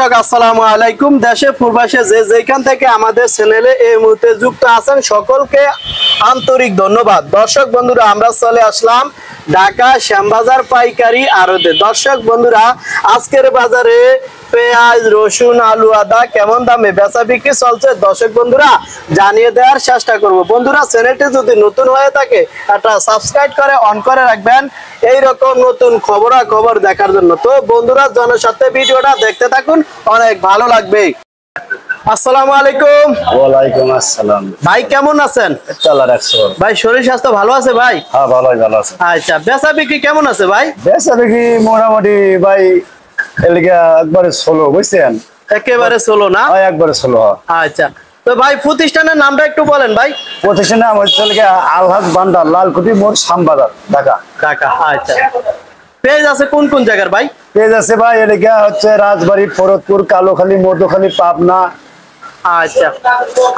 আসসালামু আলাইকুম। দেশে প্রবাসে যে যেখান থেকে আমাদের চ্যানেলে এই মুহূর্তে যুক্ত আছেন সকলকে আন্তরিক ধন্যবাদ। দর্শক বন্ধুরা, আমরা চলে আসলাম ঢাকা শ্যামবাজার পাইকারি আড়তে। দর্শক বন্ধুরা, আজকের বাজারে পেঁয়াজ, রসুন, আলু, আদা কেমন দামে বেচা বিক্রি চলছে দর্শক বন্ধুরা জানিয়ে দেওয়ার চেষ্টা করব। বন্ধুরা, চ্যানেলটি যদি নতুন হয়ে থাকে একটা সাবস্ক্রাইব করে অন করে রাখবেন এই রকম নতুন খবরাখবর দেখার জন্য। তো বন্ধুরা, জনস্বার্থে ভিডিওটা দেখতে থাকুন, অনেক ভালো লাগবে। আসসালামু আলাইকুম। ওয়ালাইকুম আসসালাম। ভাই কেমন আছেন? আল্লাহ রাখছে। ভাই শরীর স্বাস্থ্য ভালো আছে ভাই? হ্যাঁ, ভালো আছে। আচ্ছা, বেচা বিক্রি কেমন আছে ভাই? বেচা বিক্রি মোটামুটি ভাই এলিগা একবারে ষোলো, বুঝছেন? একেবারে চলো না? একবারে ষোলো। আচ্ছা, তো ভাই প্রতিষ্ঠানের নামটা একটু বলেন ভাই। প্রতিষ্ঠানের নাম হচ্ছে আলহাজ ভান্ডার, লালকুটি মোড়, শ্যামবাজার, ঢাকা। ঢাকা। আচ্ছা, পেজ আছে কোন কোন জায়গার ভাই? পেজ আছে ভাই এলিগা হচ্ছে রাজবাড়ী, ফরদপুর, কালোখালী, মধুখালী, পাবনা। আচ্ছা,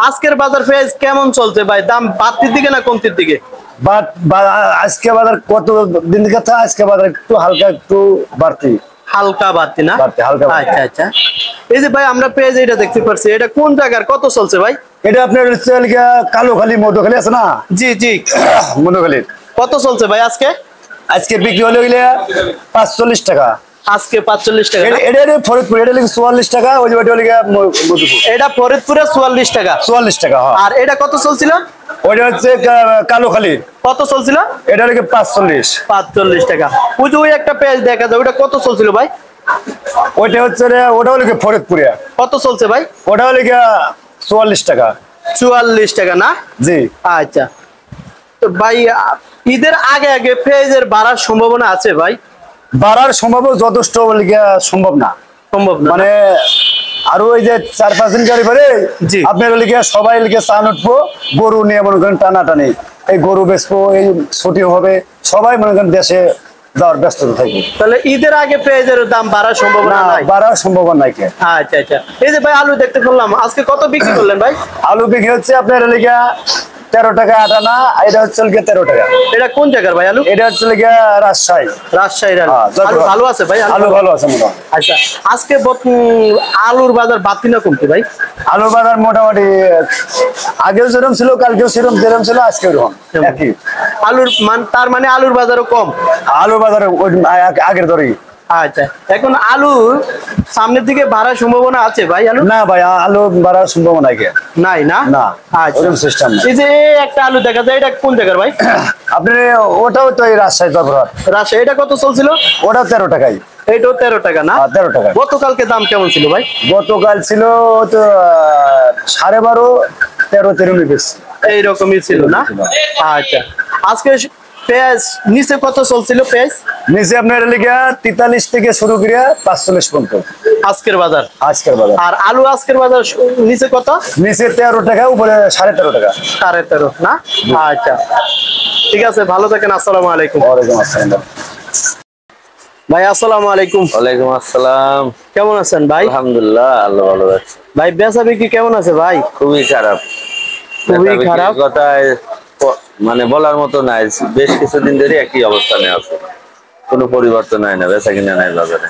আজকের বাজার পেজ কেমন চলছে ভাই? দাম বাড়তির দিকে না কমতির দিকে? বাট আজকে বাজার কত দিন কথা, আজকে বাজার একটু হালকা একটু বাড়তি। হালকা বাড়তি না? হালকা। আচ্ছা আচ্ছা, এই যে ভাই আমরা পেজ এটা দেখতে পাচ্ছি, এটা কোন জায়গার, কত চলছে ভাই? এটা আপনার হচ্ছে কালোখালী, মধুখালী আছে না? জি জি, মধুখালী। কত চলছে ভাই আজকে? আজকে বিক্রি হলো 45 টাকা। আজকে 45 টাকা। এটা ফরিদপুর, এটা 44 টাকা। ওই যে মধুপুর, এটা ফরিদপুরে 44 টাকা। 44 টাকা। আর এটা কত চলছিল? ওইটা হচ্ছে কালোখালী। কত চলছিল? এটা 45। 45 টাকা। ওই একটা পেজ দেখা যায়, ওটা কত চলছিল ভাই? ওইটা হচ্ছে ওটা হলো ফরিদপুরে। কত চলছে ভাই? ওটা হলো 44 টাকা। 44 টাকা না? জি। আচ্ছা, তো ভাই ঈদের আগে আগে পেঁয়াজের বাড়ার সম্ভাবনা আছে ভাই? বাড়ার সম্ভব যথেষ্ট সম্ভব না। সম্ভব না মানে আরো ওই যে 4-5 দিন গাড়ি পরে আপনার সবাই চান উঠবো, গরু নিয়ে মনে করেন টানাটানি, এই গরু বেচবো, এই ছুটি হবে, সবাই মনে করেন দেশে যাওয়ার ব্যস্ততা থাকবে। তাহলে ঈদের আগে পেঁয়াজের দাম বাড়ার সম্ভাবনা নাই? বাড়ার সম্ভাবনা নাই। আচ্ছা আচ্ছা, এই যে ভাই আলু দেখতে পেলাম, আজকে কত বিক্রি করলেন ভাই? আলু বিক্রি হচ্ছে আপনার 13 টাকা 8 আনা। এটা হচ্ছে 13 টাকা। এটা কোন জায়গার ভাই আলু? এটা হচ্ছে রাজশাহী। রাজশাহীর আলু। আলু ভালো আছে ভাই? আলু ভালো আছে মোটামুটি। আচ্ছা, আজকে আলুর বাজার বাড়তি না কমতি ভাই? আলুর বাজার মোটামুটি আগেও যেরকম ছিল, কালকেও যেরকম ছিল, আজকে ওরকম একই। আলুর তার মানে আলুর বাজারও কম? আলুর বাজার আগের ধরেই। আচ্ছা, এখন আলু সামনের দিকে বাড়ার সম্ভাবনা আছে ভাই? আলু না ভাই, আলু বাড়ার সম্ভাবনা নাই না? না, আচ্ছা, সিস্টেম নাই। এই যে একটা আলু দেখা যায়, এটা কোন জায়গার ভাই? আপনি ওটাও তো এই রাজশাহী জয়পুরহাট। রাজশাহী। এটা কত চলছিল? ওটা 13 টাকাই। এইটাও 13 টাকা না? 13 টাকা। গতকালকে দাম কেমন ছিল ভাই? গতকাল ছিল তো 12.5, 13 বেশি এইরকমই ছিল না? আচ্ছা, আজকে পেঁয়াজ নিচে কত চলছিল? পেঁয়াজ নিচে আপনার 43 থেকে শুরু করে 45 পর্যন্ত আজকের বাজার। আজকের বাজার। আর আলু আজকের বাজার নিচে কত? নিচে 13 টাকা, উপরে 13.5 টাকা। 13.5 না? আচ্ছা, ঠিক আছে, ভালো থাকেন। আসসালামু আলাইকুম। ওয়ালাইকুম আসসালাম। ভাই আসসালামু আলাইকুম। ওয়ালাইকুম আসসালাম। কেমন আছেন ভাই? আলহামদুলিল্লাহ, আল্লাহ ভালো রাখছে। ভাই বেচা বিক্রি কেমন আছে ভাই? খুবই খারাপ। খুবই খারাপ কথায় মানে বলার মতো নাই। বেশ কিছুদিন ধরে একই অবস্থানে আছে, কোনো পরিবর্তন হয় না। বেচা কিনা নাই বাজারে।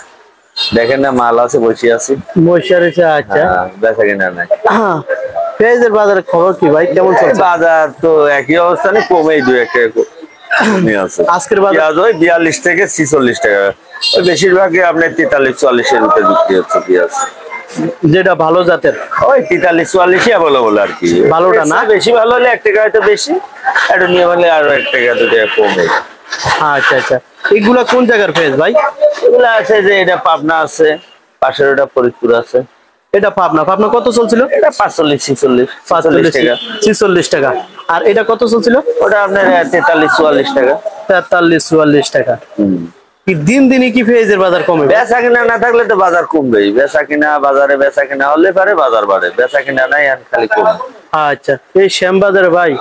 দেখেন না, মাল আছে, বসে আছি, বসে রয়েছে। আচ্ছা, বেচা কিনা নাই। পেঁয়াজের বাজারের খবর কি ভাই, কেমন চলছে? বাজার তো একই অবস্থানে, কমেই 2-1 টাকা কমে আছে। আজকের বাজার পেঁয়াজ ওই 42 থেকে 46 টাকা। বেশিরভাগই আপনার 43-44 এর ভিতরে বিক্রি হচ্ছে পেঁয়াজ, যেটা ভালো জাতের। ওই 43-44 অ্যাভেলেবল আর কি। ভালোটা না? বেশি ভালো হলে 1 টাকা হয়তো বেশি, একটু নিয়ে হলে আরো 1 টাকা 2 টাকা কমে। আচ্ছা আচ্ছা, এগুলা কোন জায়গার পেঁয়াজ ভাই? এগুলো আছে যে এটা পাবনা আছে, পাশের ওটা ফরিদপুর আছে। এটা পাবনা। পাবনা কত চলছিল? এটা 45-46 টাকা। 46 টাকা। আর এটা কত চলছিল? ওটা আপনার 43-44 টাকা। 43-44 টাকা। কি দিন দিনই কি পেঁয়াজের বাজার কমে? বেচা কিনা না থাকলে তো বাজার কমবেই। বেচা কিনা, বাজারে বেচা কিনা হলে পারে বাজার বাড়ে, বেচা কিনা নাই আর খালি কমে। আচ্ছা, এই শ্যামবাজারে ভাই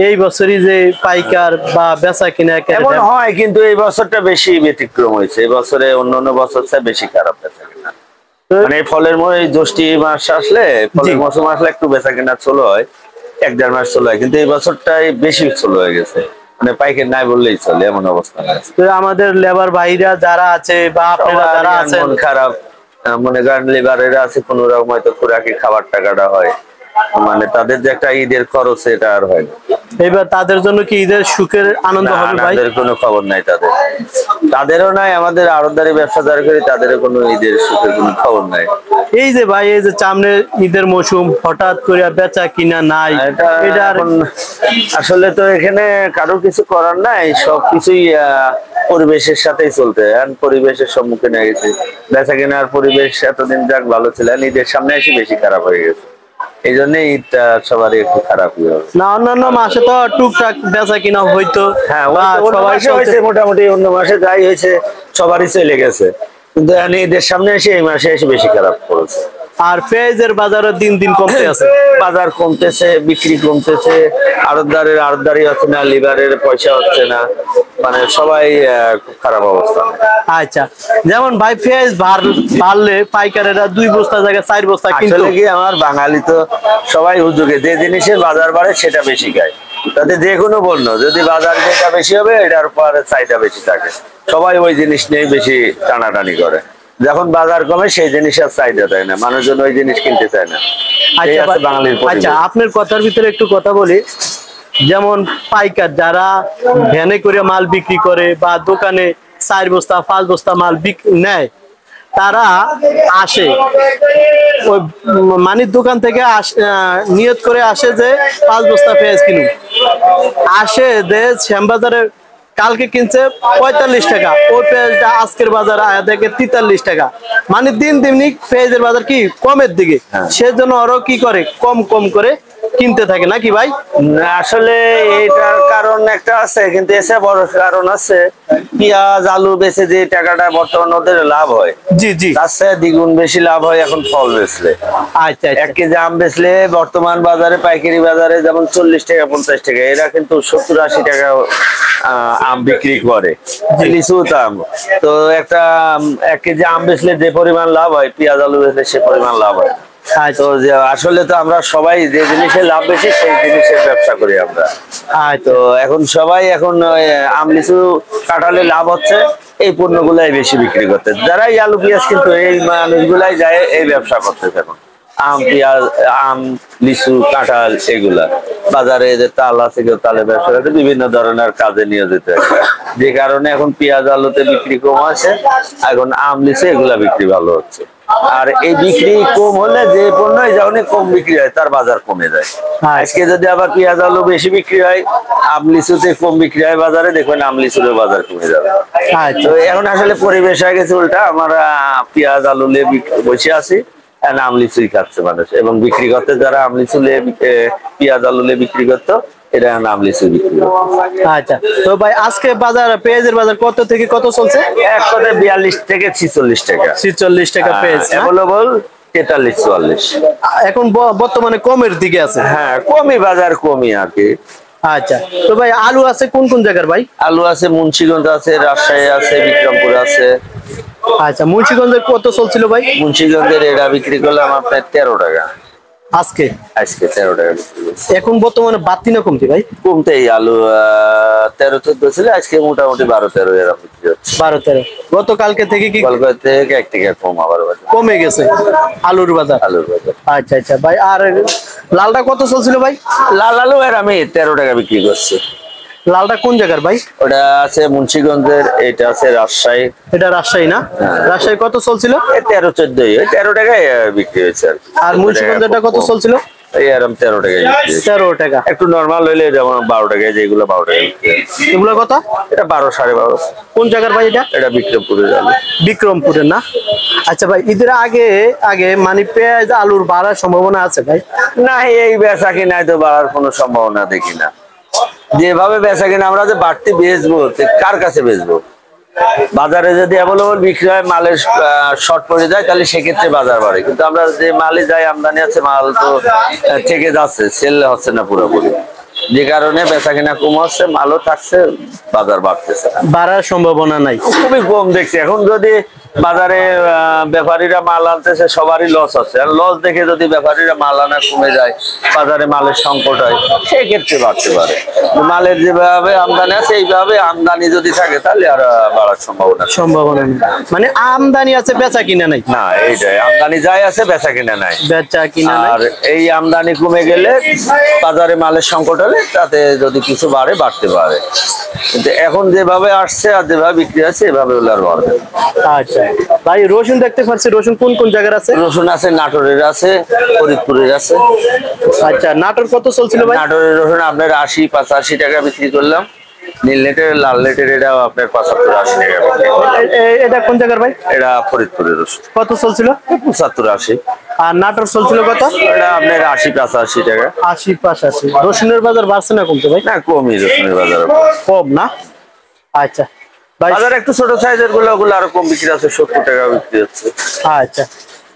এই বছরই যে পাইকার বা বেচা কিনা এমন হয়, কিন্তু এই বছরটা বেশি ব্যতিক্রম হয়েছে। এই বছরে অন্যান্য বছর চেয়ে বেশি খারাপ বেচা কিনা। মানে ফলের জ্যৈষ্ঠ মাস আসলে, ফলের মৌসুম আসলে একটু বেচা কিনা চলো হয়, 1-1.5 মাস চলো হয়, কিন্তু এই বছরটাই বেশি চলো হয়ে গেছে। মানে পাইকারি নাই বললেই চলে, এমন অবস্থা। আমাদের লেবার ভাইরা যারা আছে বা আপনারা যারা আছেন, মন খারাপ। মনে করেন লিভারের আছে কোন রকম হয়তো খুরাকি খাবার টাকাটা হয়, মানে তাদের যে একটা ঈদের খরচ এটা আর হয় না। এবার তাদের জন্য কি ঈদের সুখের আনন্দ হবে ভাই? তাদের কোনো খবর নাই, তাদেরও নাই, আমাদের আড়তদারি ব্যবসা যারা করি তাদেরও কোনো ঈদের সুখের কোনো খবর নাই। এই যে ভাই এই যে সামনে ঈদের মৌসুম, হঠাৎ করে বেচা কিনা নাই, এটা আসলে তো এখানে কারো কিছু করার নাই, সবকিছুই পরিবেশের সাথেই চলতে, পরিবেশের সম্মুখীন হয়ে গেছে। বেচা কেনার পরিবেশ এতদিন যাক ভালো ছিল, ঈদের সামনে এসে বেশি খারাপ হয়ে গেছে, এই জন্য ঈদটা সবারই একটু খারাপ না। অন্যান্য মাসে তো টুকটাক বেচা কিনা হইতো, হ্যাঁ সবাই হয়েছে মোটামুটি, অন্য মাসে যাই হয়েছে সবারই চলে গেছে, কিন্তু ঈদের সামনে এসে এই মাসে এসে বেশি খারাপ করেছে। আর পেঁয়াজের বাজারে দিন দিন কমতে আছে, বাজার কমতেছে, বিক্রি কমতেছে, আড়তদারি হচ্ছে না, লিভারের পয়সা হচ্ছে না, মানে সবাই খুব খারাপ অবস্থা। আচ্ছা, যেমন ভাই পেঁয়াজ বাড়লে পাইকারেরা 2 বস্তা জায়গায় 4 বস্তা কিন্তু কি আমার বাঙালি তো সবাই উদ্যোগে যে জিনিসের বাজার বাড়ে সেটা বেশি খায়, তাতে যে কোনো বন্য যদি বাজার যেটা বেশি হবে এটার পরে চাহিদা বেশি থাকে, সবাই ওই জিনিস নিয়ে বেশি টানাটানি করে। যখন বাজার কমে সেই জিনিস আর চাহিদা দেয় না, মানুষজন ওই জিনিস কিনতে চায় না। আচ্ছা, আপনার কথার ভিতরে একটু কথা বলি, যেমন পাইকার যারা ভ্যানে করে মাল বিক্রি করে বা দোকানে 4 বস্তা 5 বস্তা মাল নেয়, তারা আসে ওই মানির দোকান থেকে নিয়ত করে আসে যে 5 বস্তা পেঁয়াজ কিনুন, আসে যে শ্যামবাজারে কালকে কিনছে 45 টাকা, ওই পেঁয়াজটা আজকের বাজার আয়া দেখে 43 টাকা, মানে দিন দিনই পেঁয়াজের বাজার কি কমের দিকে, সেজন্য ওরাও কি করে কম কম করে কিনতে থাকে নাকি ভাই? আসলে এটার কারণ একটা আছে, কিন্তু এসে বড় কারণ আছে, পেঁয়াজ আলু বেচে যে টাকাটা বর্তমানে ওদের লাভ হয়, জি জি, তার চেয়ে দ্বিগুণ বেশি লাভ হয় এখন ফল বেচলে। আচ্ছা, 1 কেজি আম বেচলে বর্তমান বাজারে পাইকারি বাজারে যেমন 40 টাকা 50 টাকা, এরা কিন্তু 70-80 টাকা আম বিক্রি করে, লিচু আম। তো 1 কেজি আম বেচলে যে পরিমাণ লাভ হয়, পেঁয়াজ আলু বেচলে সে পরিমাণ লাভ হয়। তো আসলে তো আমরা সবাই যে জিনিসের লাভ বেশি সেই জিনিসের ব্যবসা করি আমরা। তো এখন সবাই আম লিচু কাঁঠালে লাভ হচ্ছে, এই পণ্যগুলাই বেশি বিক্রি করতে, যারাই আলু পেঁয়াজ কিন্তু এই মানুষগুলাই যায় এই ব্যবসা করতেছে এখন, আম পেঁয়াজ আম লিচু কাঁঠাল এগুলা বাজারে যে তাল আছে কেউ তালের ব্যবসা করতে, বিভিন্ন ধরনের কাজে নিয়োজিত, যে কারণে এখন পেঁয়াজ আলুতে বিক্রি কম আছে, এখন আম লিচু এগুলা বিক্রি ভালো হচ্ছে। আর এই বিক্রি কম হলে যে পণ্য যখনই কম বিক্রি হয় তার বাজার কমে যায়। আজকে যদি আবার পেঁয়াজ আলু বেশি বিক্রি হয়, আম লিচুতে কম বিক্রি হয় বাজারে, দেখবেন আম লিচুর বাজার কমে যাবে। তো এখন আসলে পরিবেশ হয়ে গেছে উল্টা, আমরা পেঁয়াজ আলু নিয়ে বসে আছি, আম লিচুই খাচ্ছে মানুষ, এবং বিক্রি করতে যারা আম লিচু পেঁয়াজ আলু বিক্রি করতো এটা আম লিচু বিক্রি। আচ্ছা, তো ভাই আজকে বাজার পেঁয়াজের বাজার কত থেকে কত চলছে? এক কথায় 42 থেকে 46 টাকা। 46 টাকা পেঁয়াজ অ্যাভেলেবল 43-44। এখন বর্তমানে কমের দিকে আছে। হ্যাঁ, কমই বাজার কমই আর কি। আচ্ছা, তো ভাই আলু আছে কোন কোন জায়গার ভাই? আলু আছে মুন্সিগঞ্জ আছে, রাজশাহী আছে, বিক্রমপুর আছে। আচ্ছা, মুন্সিগঞ্জের কত চলছিল ভাই? মুন্সিগঞ্জের এটা বিক্রি করলাম আপনার 13 টাকা আজকে 13 টাকা বিক্রি করছি। এখন বর্তমানে বাড়তি না কমতি ভাই? কমতেই, আলু 13-14 ছিল, আজকে মোটামুটি 12-13 এরকম বিক্রি হচ্ছে। 12-13। গতকালকে থেকে কি কলকাতা থেকে 1 টাকা কম আবার কমে গেছে আলুর বাজার? আচ্ছা আচ্ছা ভাই, আর লালটা কত চলছিল ভাই? লাল আলু আর আমি 13 টাকা বিক্রি করছি। লালটা কোন জায়গার ভাই? ওটা আছে মুন্সিগঞ্জের, এটা আছে রাজশাহী। এটা রাজশাহী না? রাজশাহী কত চলছিল? 13-14, 13 টাকায় বিক্রি হয়েছে। আর মুন্সিগঞ্জেরটা কত চলছিল? এই আরাম 13 টাকায়। 13 টাকা। একটু নরমাল হইলে যেমন 12 টাকায়, যেগুলো 12 টাকায়। এগুলো কত? এটা 12-12.5। কোন জায়গার ভাই এটা? এটা বিক্রমপুরের আলু। বিক্রমপুরের না? আচ্ছা ভাই, ঈদের আগে মানে পেঁয়াজ আলুর বাড়ার সম্ভাবনা আছে ভাই? না, এই বেচা কিনায় তো বাড়ার কোনো সম্ভাবনা দেখি না। যেভাবে বেচা কিনা আমরা যে বাড়তি বেচবো, কার কাছে বেচবো? বাজারে যদি অ্যাভেলেবল বিক্রি হয়, মালের শর্ট পড়ে যায়, তাহলে সেক্ষেত্রে বাজার বাড়ে। কিন্তু আমরা যে মালে যাই, আমদানি আছে, মাল তো থেকে যাচ্ছে, সেল হচ্ছে না পুরোপুরি, যে কারণে বেচা কিনা কম হচ্ছে, মালও থাকছে, বাজার বাড়তেছে, বাড়ার সম্ভাবনা নাই, খুবই কম দেখছি। এখন যদি বাজারে ব্যাপারীরা মাল আনতেছে, সবারই লস আছে। আর লস দেখে যদি ব্যাপারীরা মাল আনা কমে যায়, বাজারে মালের সংকট হয়, সেই ক্ষেত্রে বাড়তে পারে। মালের যেভাবে আমদানি আছে এইভাবে আমদানি যদি থাকে তাহলে আর বাড়ার সম্ভাবনা নেই। মানে আমদানি আছে, বেচা কিনা নাই। না, এইটাই, আমদানি যাই আছে বেচা কিনা নাই, বেচা কিনা নাই। আর এই আমদানি কমে গেলে বাজারে মালের সংকট হলে তাতে যদি কিছু বাড়তে পারে, কিন্তু এখন যেভাবে আসছে আর যেভাবে বিক্রি আছে এভাবে হলে আর বাড়বে। আচ্ছা ভাই, রসুন দেখতে পাচ্ছি, রসুন কোন কোন জায়গার আছে? রসুন আছে নাটোরের আছে, ফরিদপুরের আছে। আচ্ছা, নাটোর কত চলছিল ভাই? নাটোরের রসুন আপনার 80-85 টাকা বিক্রি করলাম। নীল নেটের, লাল নেটের এটাও আপনার 75-80 টাকা বিক্রি করলাম। এটা কোন জায়গার ভাই? এটা ফরিদপুরের রসুন। কত চলছিল? 75-80। আর নাটোর চলছিল কত? এটা আপনার 80-85 টাকা। 80-85। রসুনের বাজার বাড়ছে না কমছে ভাই? না, কমই রসুনের বাজার, কম না। আচ্ছা ভাই, বাজার একটু ছোট সাইজের ওগুলো আরো কম বিক্রি আছে, 70 টাকা বিক্রি হচ্ছে। আচ্ছা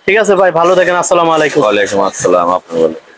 ঠিক আছে ভাই, ভালো থাকেন। আসসালামু আলাইকুম। ওয়ালাইকুম আসসালাম। আপনি বলেন।